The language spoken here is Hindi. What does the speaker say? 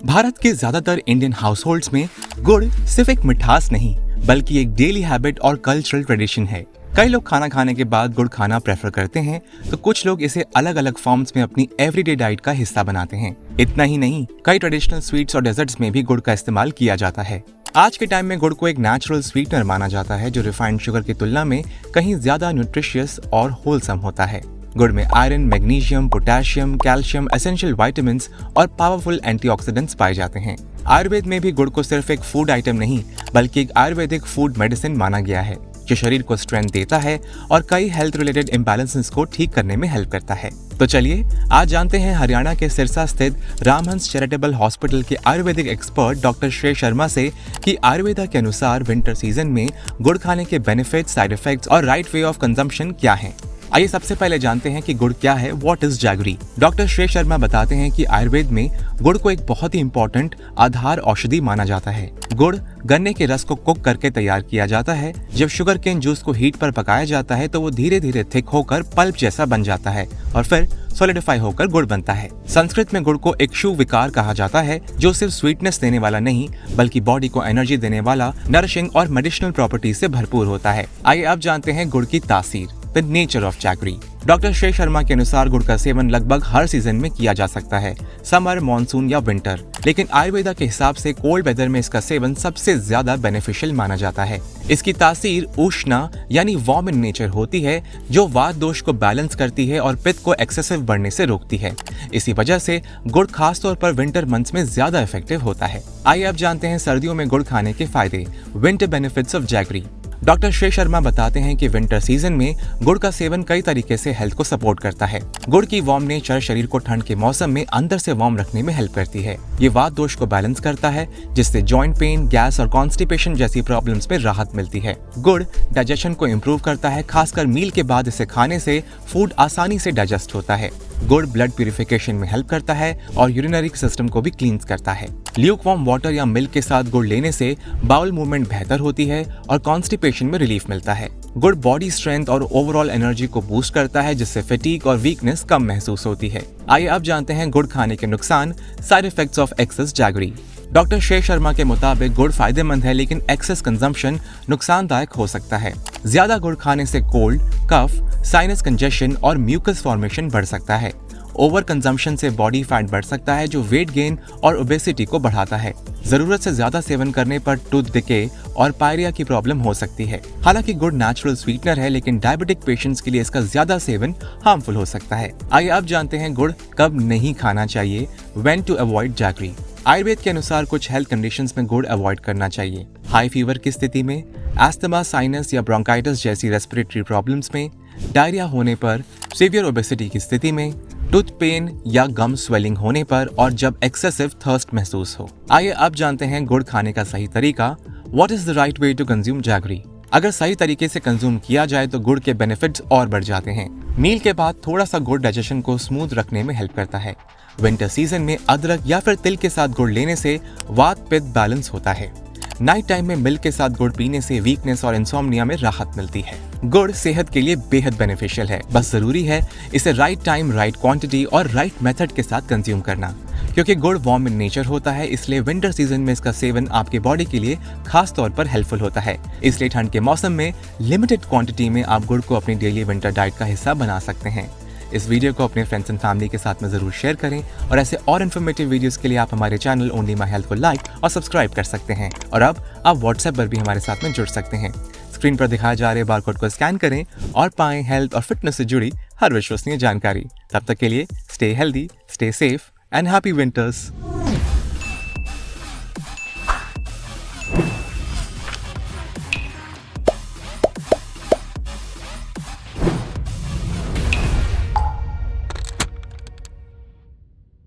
भारत के ज्यादातर इंडियन हाउसहोल्ड्स में गुड़ सिर्फ एक मिठास नहीं बल्कि एक डेली हैबिट और कल्चरल ट्रेडिशन है। कई लोग खाना खाने के बाद गुड़ खाना प्रेफर करते हैं तो कुछ लोग इसे अलग अलग फॉर्म्स में अपनी एवरीडे डाइट का हिस्सा बनाते हैं। इतना ही नहीं, कई ट्रेडिशनल स्वीट्स और डेजर्ट्स में भी गुड़ का इस्तेमाल किया जाता है। आज के टाइम में गुड़ को एक नेचुरल स्वीटनर माना जाता है जो रिफाइंड शुगर की तुलना में कहीं ज्यादा न्यूट्रिशियस और होलसम होता है। गुड़ में iron, magnesium, potassium, calcium, essential vitamins और पावरफुल एंटीऑक्सीडेंट्स पाए जाते हैं। आयुर्वेद में भी गुड़ को सिर्फ एक फूड आइटम नहीं बल्कि एक आयुर्वेदिक फूड मेडिसिन माना गया है जो शरीर को स्ट्रेंथ देता है और कई हेल्थ रिलेटेड इम्बैलेंसेस को ठीक करने में हेल्प करता है। तो चलिए आज जानते हैं हरियाणा के सिरसा स्थित रामहंस चैरिटेबल हॉस्पिटल के आयुर्वेदिक एक्सपर्ट डॉक्टर श्रेय शर्मा से कि आयुर्वेदा के अनुसार विंटर सीजन में गुड़ खाने के बेनिफिट्स, साइड इफेक्ट्स और राइट वे ऑफ कंजम्पशन क्या है। आइए सबसे पहले जानते हैं कि गुड़ क्या है, what is jaggery. Doctor Shrey Sharma बताते हैं कि आयुर्वेद में गुड़ को एक बहुत ही इंपॉर्टेंट आधार औषधि माना जाता है। गुड़ गन्ने के रस को कुक करके तैयार किया जाता है। जब शुगर केन जूस को हीट पर पकाया जाता है तो वो धीरे धीरे थिक होकर पल्प जैसा बन जाता है और फिर सॉलिडिफाई होकर गुड़ बनता है। संस्कृत में गुड़ को इक्षु विकार कहा जाता है जो सिर्फ स्वीटनेस देने वाला नहीं बल्कि बॉडी को एनर्जी देने वाला, नरिशिंग और मेडिसिनल प्रॉपर्टीज से भरपूर होता है। आइए अब जानते हैं गुड़ की तासीर, the nature of jaggery. Doctor Shrey Sharma के अनुसार गुड़ का सेवन लगभग हर सीजन में किया जा सकता है, समर, मॉनसून या विंटर। लेकिन आयुर्वेदा के हिसाब से कोल्ड वेदर में इसका सेवन सबसे ज्यादा बेनिफिशियल माना जाता है। इसकी तासीर उष्णा यानी वार्म इन नेचर होती है जो वात दोष को बैलेंस करती है और पित्त को एक्सेसिव बढ़ने से रोकती है। इसी वजह से गुड़ खास तौर पर विंटर मंथ्स में ज्यादा इफेक्टिव होता है। आइए अब जानते हैं सर्दियों में गुड़ खाने के फायदे, winter benefits of jaggery. Doctor Shrey Sharma बताते हैं कि विंटर सीजन में गुड़ का सेवन कई तरीके से हेल्थ को सपोर्ट करता है। गुड़ की वार्म नेचर शरीर को ठंड के मौसम में अंदर से वार्म रखने में हेल्प करती है। ये वात दोष को बैलेंस करता है जिससे जॉइंट पेन, गैस और कॉन्स्टिपेशन जैसी प्रॉब्लम्स में राहत मिलती है। गुड़ डाइजेशन को इम्प्रूव करता है, खासकर मील के बाद इसे खाने से फूड आसानी से डाइजेस्ट होता है। गुड़ ब्लड प्यूरिफिकेशन में हेल्प करता है और यूरिनरी सिस्टम को भी क्लींस करता है। ल्यूक वार्म वाटर या मिल्क के साथ गुड़ लेने से बाउल मूवमेंट बेहतर होती है और कॉन्स्टिपेशन में रिलीफ मिलता है। गुड़ बॉडी स्ट्रेंथ और ओवरऑल एनर्जी को बूस्ट करता है जिससे फटीग और वीकनेस कम महसूस होती है। आइए अब जानते हैं गुड़ खाने के नुकसान, side effects of excess jaggery. Doctor Shrey Sharma के मुताबिक गुड़ फायदेमंद है लेकिन एक्सेस कंजम्पशन नुकसानदायक हो सकता है। ज्यादा गुड़ खाने से कोल्ड, कफ, साइनस कंजेशन और म्यूकस फॉर्मेशन बढ़ सकता है। ओवर कंजम्पशन से बॉडी फैट बढ़ सकता है जो वेट गेन और ओबेसिटी को बढ़ाता है। जरूरत से ज्यादा सेवन करने पर टूथ डिके और पायरिया की प्रॉब्लम हो सकती है। हालांकि गुड़ नेचुरल स्वीटनर है लेकिन डायबिटिक पेशेंट्स के लिए इसका ज्यादा सेवन हार्मफुल हो सकता है। आइए अब जानते हैं गुड़ कब नहीं खाना चाहिए, when to avoid jaggery. Ayurveda के अनुसार कुछ हेल्थ कंडीशंस में गुड़ अवॉइड करना चाहिए। हाई फीवर की स्थिति में, एस्थमा, साइनस या ब्रोंकाइटिस जैसी रेस्पिरेटरी प्रॉब्लम्स में, डायरिया होने पर, सीवियर ओबेसिटी की स्थिति में, टूथ पेन या गम स्वेलिंग होने पर और जब एक्सेसिव थर्स्ट महसूस हो। आइए अब जानते हैं गुड़ खाने का सही तरीका, what is the right way to consume jaggery. अगर सही तरीके से कंज्यूम किया जाए तो गुड़ के बेनिफिट्स और बढ़ जाते हैं। मील के बाद थोड़ा सा गुड़ डाइजेशन को स्मूथ रखने में हेल्प करता है। विंटर सीजन में अदरक या फिर तिल के साथ गुड़ लेने से वात पित्त बैलेंस होता है। नाइट टाइम में मिल्क के साथ गुड़ पीने से वीकनेस और इंसोम्निया में राहत मिलती है। गुड़ सेहत के लिए बेहद बेनिफिशियल है, बस जरूरी है इसे राइट टाइम, राइट क्वांटिटी और राइट मेथड के साथ कंज्यूम करना। क्योंकि गुड़ वार्म इन नेचर होता है इसलिए विंटर सीजन में इसका सेवन आपके बॉडी के लिए खास तौर पर हेल्पफुल होता है। इसलिए ठंड के मौसम में लिमिटेड क्वांटिटी में आप गुड़ को अपनी डेली विंटर डाइट का हिस्सा बना सकते हैं। इस वीडियो को अपने फ्रेंड्स एंड फैमिली के साथ में जरूर शेयर करें और ऐसे और इन्फॉर्मेटिव वीडियोस के लिए आप हमारे चैनल ओनली माय हेल्थ को लाइक और सब्सक्राइब कर सकते हैं। और अब आप व्हाट्सएप पर भी हमारे साथ में जुड़ सकते हैं। स्क्रीन पर दिखाए जा रहे बारकोड को स्कैन करें और पाएं हेल्थ और फिटनेस से जुड़ी हर विश्वसनीय जानकारी। तब तक के लिए stay healthy, stay safe and happy winters.